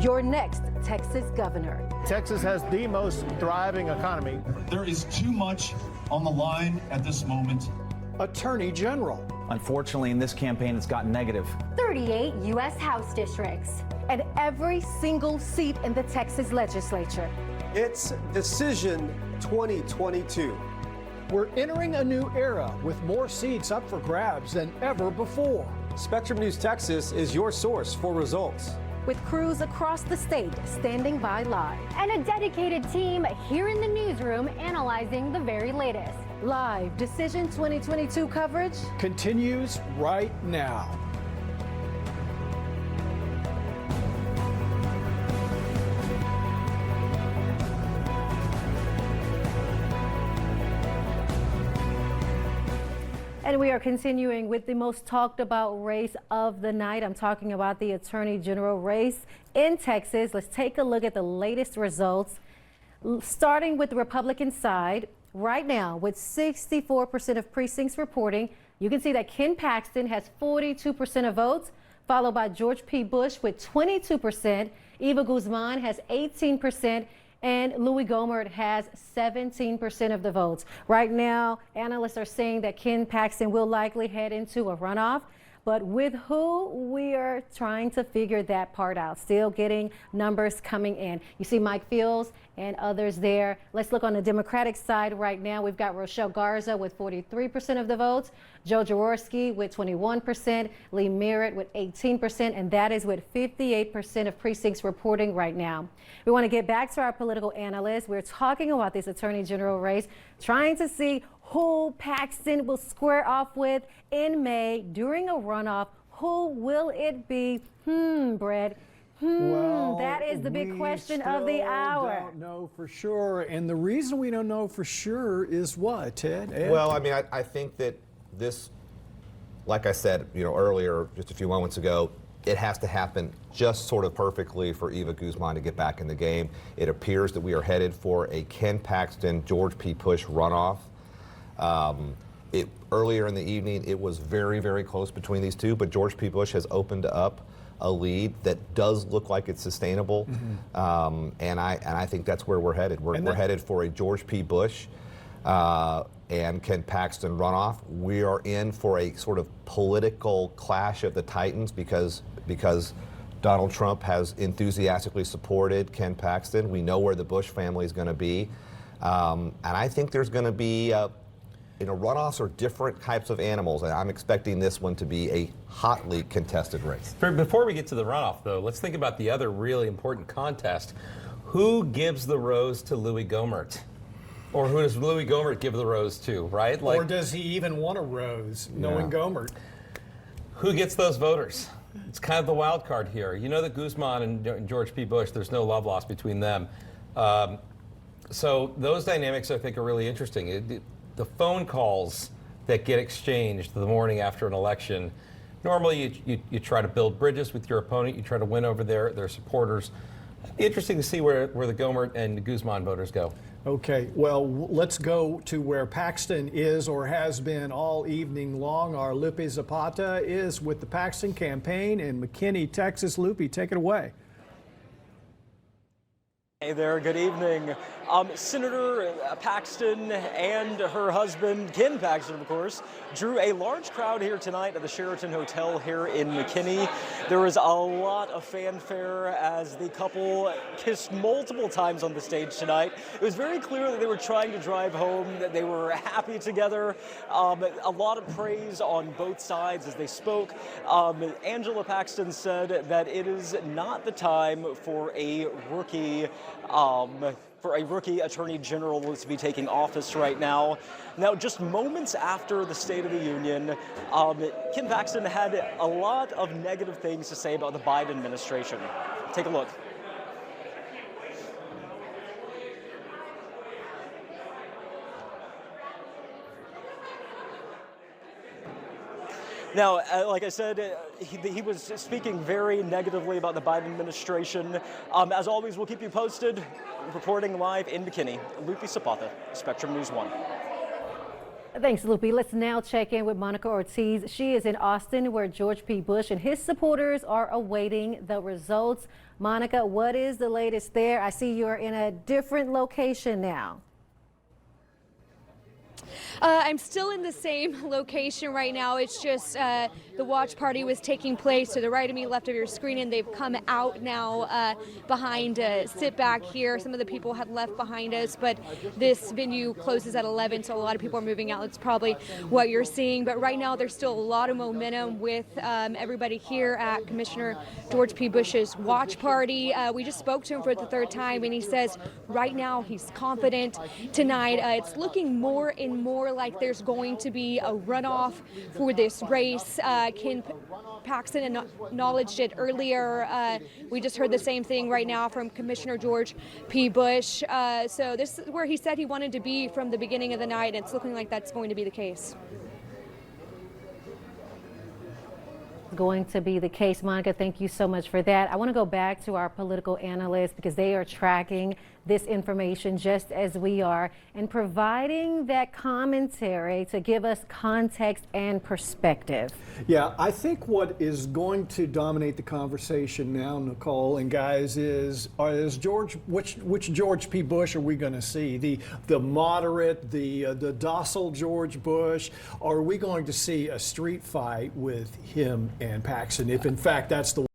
your next Texas governor. Texas has the most thriving economy. There is too much on the line at this moment. Attorney General. Unfortunately, in this campaign, it's gotten negative. 38 U.S. House districts. And every single seat in the Texas legislature. It's Decision 2022. We're entering a new era with more seats up for grabs than ever before. Spectrum News Texas is your source for results. With crews across the state standing by live. And a dedicated team here in the newsroom analyzing the very latest. Live Decision 2022 coverage continues right now. And we are continuing with the most talked about race of the night. I'm talking about the Attorney General race in Texas. Let's take a look at the latest results. Starting with the Republican side, right now with 64% of precincts reporting, you can see that Ken Paxton has 42% of votes, followed by George P. Bush with 22%. Eva Guzman has 18%. And Louis Gohmert has 17% of the votes. Right now, analysts are saying that Ken Paxton will likely head into a runoff. But with who, we are trying to figure that part out. Still getting numbers coming in. You see Mike Fields and others there. Let's look on the Democratic side right now. We've got Rochelle Garza with 43% of the votes, Joe Jaworski with 21%, Lee Merritt with 18%, and that is with 58% of precincts reporting right now. We want to get back to our political analysts. We're talking about this Attorney General race, trying to see who Paxton will square off with in May during a runoff. Who will it be? Brett. Well, that is the big question of the hour. We don't know for sure. And the reason we don't know for sure is what, Ted? Ed? Well, I mean, I think that this, like I said, earlier, just a few moments ago, it has to happen just sort of perfectly for Eva Guzman to get back in the game. It appears that we are headed for a Ken Paxton, George P. Bush runoff. Earlier in the evening, it was very, very close between these two, but George P. Bush has opened up a lead that does look like it's sustainable, and I think that's where we're headed. We're headed for a George P. Bush and Ken Paxton runoff. We are in for a sort of political clash of the titans because Donald Trump has enthusiastically supported Ken Paxton. We know where the Bush family is going to be, and I think there's going to be runoffs are different types of animals, and I'm expecting this one to be a hotly contested race. Before we get to the runoff, though, let's think about the other really important contest. Who gives the rose to Louis Gohmert? Or who does Louis Gohmert give the rose to, right? Or does he even want a rose, knowing Gohmert? Who gets those voters? It's kind of the wild card here. You know that Guzman and George P. Bush, there's no love lost between them. So those dynamics, I think, are really interesting. The phone calls that get exchanged the morning after an election, normally you try to build bridges with your opponent, you try to win over their supporters. Interesting to see where the Gohmert and Guzman voters go. Okay, well, let's go to where Paxton is or has been all evening long. Our Lupe Zapata is with the Paxton campaign in McKinney, Texas. Lupe, take it away. Hey there, good evening. Senator Paxton and her husband, Ken Paxton, of course, drew a large crowd here tonight at the Sheraton Hotel here in McKinney. There was a lot of fanfare as the couple kissed multiple times on the stage tonight. It was very clear that they were trying to drive home, that they were happy together. A lot of praise on both sides as they spoke. Angela Paxton said that it is not the time for a rookie attorney general to be taking office right now. Now, just moments after the State of the Union, Ken Paxton had a lot of negative things to say about the Biden administration. Take a look. Now, like I said, he was speaking very negatively about the Biden administration. As always, we'll keep you posted. Reporting live in McKinney, Lupe Zapata, Spectrum News 1. Thanks, Lupe. Let's now check in with Monica Ortiz. She is in Austin, where George P. Bush and his supporters are awaiting the results. Monica, what is the latest there? I see you're in a different location now. I'm still in the same location right now. It's just the watch party was taking place to the right of me, left of your screen, and they've come out now behind sit back here. Some of the people have left behind us, but this venue closes at 11, so a lot of people are moving out. That's probably what you're seeing. But right now, there's still a lot of momentum with everybody here at Commissioner George P. Bush's watch party. We just spoke to him for the third time, and he says right now he's confident tonight. It's looking more and more like there's going to be a runoff for this race. Ken Paxton acknowledged it earlier. We just heard the same thing right now from Commissioner George P. Bush. So this is where he said he wanted to be from the beginning of the night, and it's looking like that's going to be the case. Going to be the case. Monica, thank you so much for that. I want to go back to our political analysts because they are tracking this information just as we are and providing that commentary to give us context and perspective. Yeah, I think what is going to dominate the conversation now, Nicole and guys, is George. Which George P. Bush are we going to see? The moderate, the docile George Bush? Or are we going to see a street fight with him and Paxton? If in fact that's the